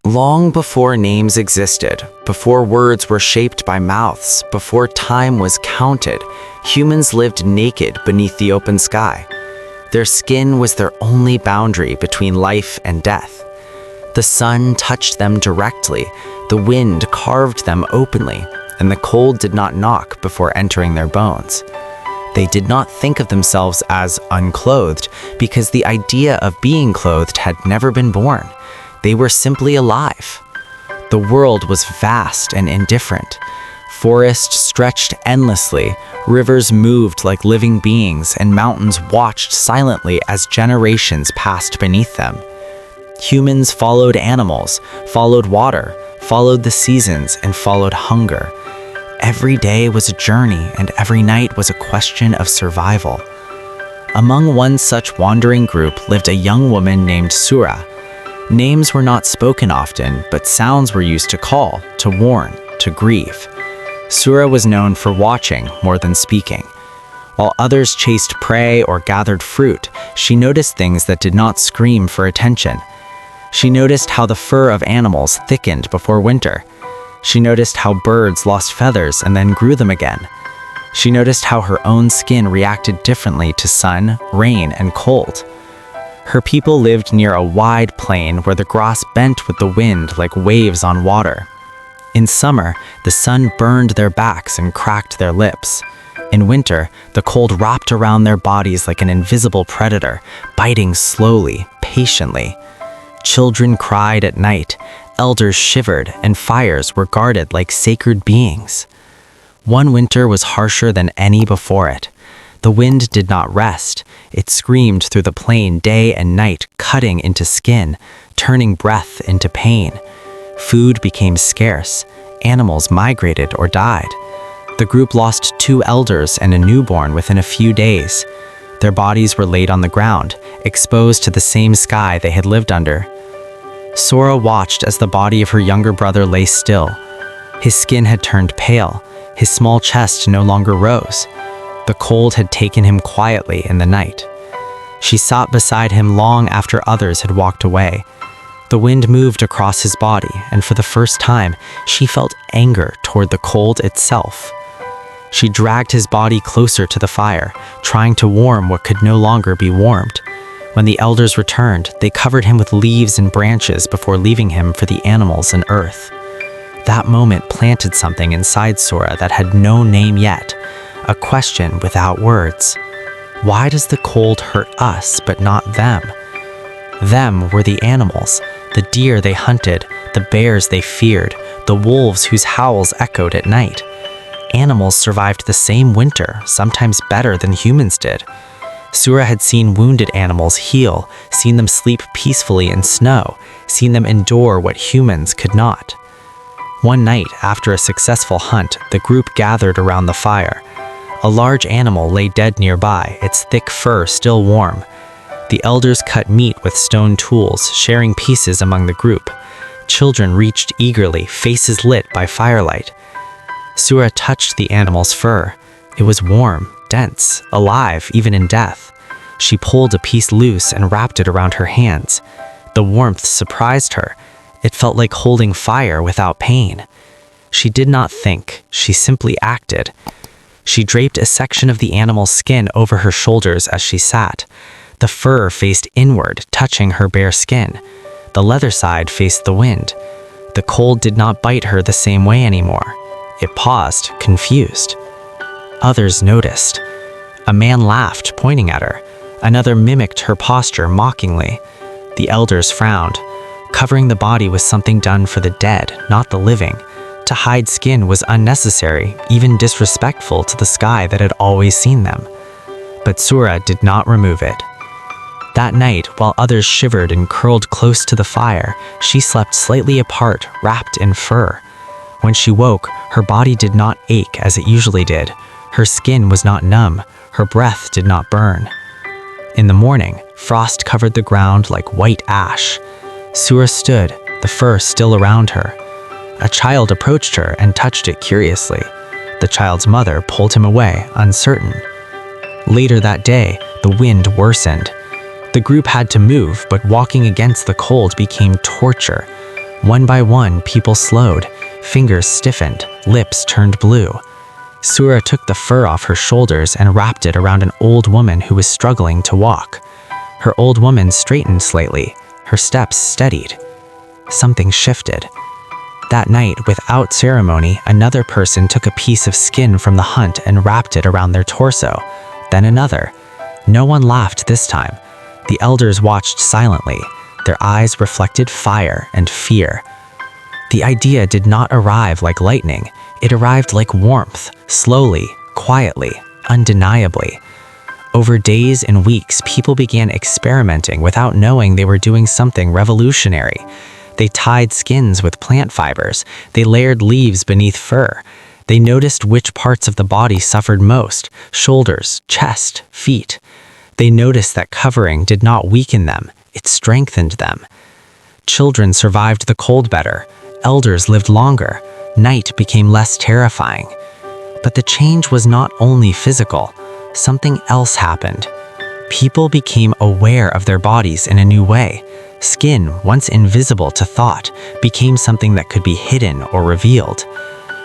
Long before names existed, before words were shaped by mouths, before time was counted, humans lived naked beneath the open sky. Their skin was their only boundary between life and death. The sun touched them directly, the wind carved them openly, and the cold did not knock before entering their bones. They did not think of themselves as unclothed because the idea of being clothed had never been born. They were simply alive. The world was vast and indifferent. Forests stretched endlessly, rivers moved like living beings, and mountains watched silently as generations passed beneath them. Humans followed animals, followed water, followed the seasons, and followed hunger. Every day was a journey, and every night was a question of survival. Among one such wandering group lived a young woman named Sura. Names were not spoken often, but sounds were used to call, to warn, to grieve. Sura was known for watching more than speaking. While others chased prey or gathered fruit, she noticed things that did not scream for attention. She noticed how the fur of animals thickened before winter. She noticed how birds lost feathers and then grew them again. She noticed how her own skin reacted differently to sun, rain, and cold. Her people lived near a wide plain where the grass bent with the wind like waves on water. In summer, the sun burned their backs and cracked their lips. In winter, the cold wrapped around their bodies like an invisible predator, biting slowly, patiently. Children cried at night, elders shivered, and fires were guarded like sacred beings. One winter was harsher than any before it. The wind did not rest. It screamed through the plain day and night, cutting into skin, turning breath into pain. Food became scarce. Animals migrated or died. The group lost 2 elders and a newborn within a few days. Their bodies were laid on the ground, exposed to the same sky they had lived under. Sura watched as the body of her younger brother lay still. His skin had turned pale. His small chest no longer rose. The cold had taken him quietly in the night. She sat beside him long after others had walked away. The wind moved across his body, and for the first time, she felt anger toward the cold itself. She dragged his body closer to the fire, trying to warm what could no longer be warmed. When the elders returned, they covered him with leaves and branches before leaving him for the animals and earth. That moment planted something inside Sura that had no name yet. A question without words. Why does the cold hurt us but not them? Them were the animals, the deer they hunted, the bears they feared, the wolves whose howls echoed at night. Animals survived the same winter, sometimes better than humans did. Sura had seen wounded animals heal, seen them sleep peacefully in snow, seen them endure what humans could not. One night, after a successful hunt, the group gathered around the fire. A large animal lay dead nearby, its thick fur still warm. The elders cut meat with stone tools, sharing pieces among the group. Children reached eagerly, faces lit by firelight. Sura touched the animal's fur. It was warm, dense, alive, even in death. She pulled a piece loose and wrapped it around her hands. The warmth surprised her. It felt like holding fire without pain. She did not think, she simply acted. She draped a section of the animal's skin over her shoulders as she sat. The fur faced inward, touching her bare skin. The leather side faced the wind. The cold did not bite her the same way anymore. It paused, confused. Others noticed. A man laughed, pointing at her. Another mimicked her posture mockingly. The elders frowned. Covering the body was something done for the dead, not the living. To hide skin was unnecessary, even disrespectful to the sky that had always seen them. But Sura did not remove it. That night, while others shivered and curled close to the fire, she slept slightly apart, wrapped in fur. When she woke, her body did not ache as it usually did. Her skin was not numb. Her breath did not burn. In the morning, frost covered the ground like white ash. Sura stood, the fur still around her. A child approached her and touched it curiously. The child's mother pulled him away, uncertain. Later that day, the wind worsened. The group had to move, but walking against the cold became torture. One by one, people slowed, fingers stiffened, lips turned blue. Sura took the fur off her shoulders and wrapped it around an old woman who was struggling to walk. Her old woman straightened slightly, her steps steadied. Something shifted. That night, without ceremony, another person took a piece of skin from the hunt and wrapped it around their torso. Then another. No one laughed this time. The elders watched silently. Their eyes reflected fire and fear. The idea did not arrive like lightning. It arrived like warmth, slowly, quietly, undeniably. Over days and weeks, people began experimenting without knowing they were doing something revolutionary. They tied skins with plant fibers. They layered leaves beneath fur. They noticed which parts of the body suffered most: shoulders, chest, feet. They noticed that covering did not weaken them, it strengthened them. Children survived the cold better. Elders lived longer. Night became less terrifying. But the change was not only physical. Something else happened. People became aware of their bodies in a new way. Skin, once invisible to thought, became something that could be hidden or revealed.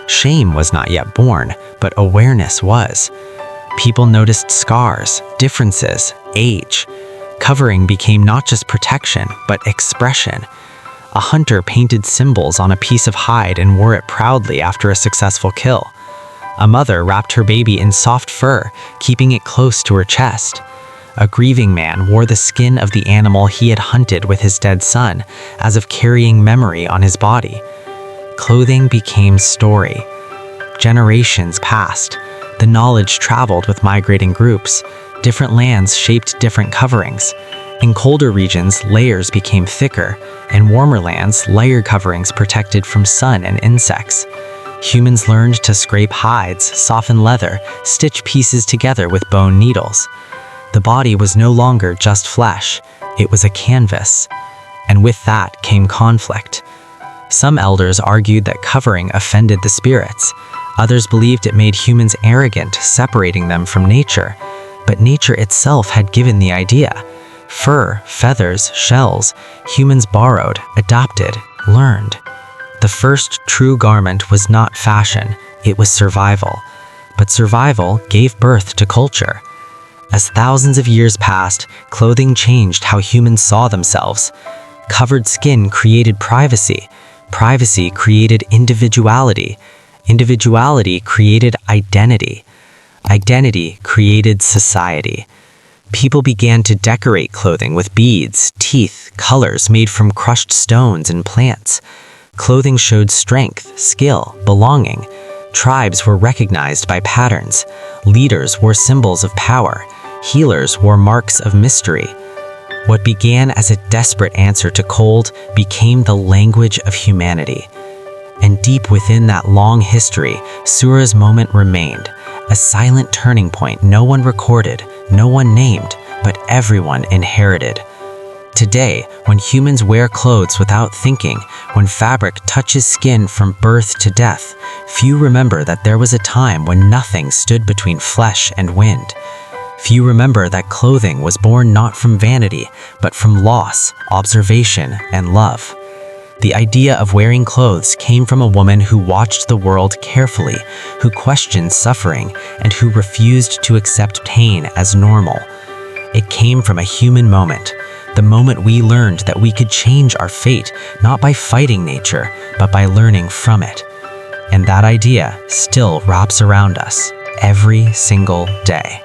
Shame was not yet born, but awareness was. People noticed scars, differences, age. Covering became not just protection, but expression. A hunter painted symbols on a piece of hide and wore it proudly after a successful kill. A mother wrapped her baby in soft fur, keeping it close to her chest. A grieving man wore the skin of the animal he had hunted with his dead son, as if carrying memory on his body. Clothing became story. Generations passed. The knowledge traveled with migrating groups. Different lands shaped different coverings. In colder regions, layers became thicker. In warmer lands, layer coverings protected from sun and insects. Humans learned to scrape hides, soften leather, stitch pieces together with bone needles. The body was no longer just flesh, it was a canvas. And with that came conflict. Some elders argued that covering offended the spirits. Others believed it made humans arrogant, separating them from nature. But nature itself had given the idea. Fur, feathers, shells, humans borrowed, adopted, learned. The first true garment was not fashion, it was survival. But survival gave birth to culture. As thousands of years passed, clothing changed how humans saw themselves. Covered skin created privacy. Privacy created individuality. Individuality created identity. Identity created society. People began to decorate clothing with beads, teeth, colors made from crushed stones and plants. Clothing showed strength, skill, belonging. Tribes were recognized by patterns. Leaders wore symbols of power. Healers wore marks of mystery. What began as a desperate answer to cold became the language of humanity. And deep within that long history, Sura's moment remained, a silent turning point no one recorded, no one named, but everyone inherited. Today, when humans wear clothes without thinking, when fabric touches skin from birth to death, few remember that there was a time when nothing stood between flesh and wind. Few remember that clothing was born not from vanity, but from loss, observation, and love. The idea of wearing clothes came from a woman who watched the world carefully, who questioned suffering, and who refused to accept pain as normal. It came from a human moment, the moment we learned that we could change our fate, not by fighting nature, but by learning from it. And that idea still wraps around us every single day.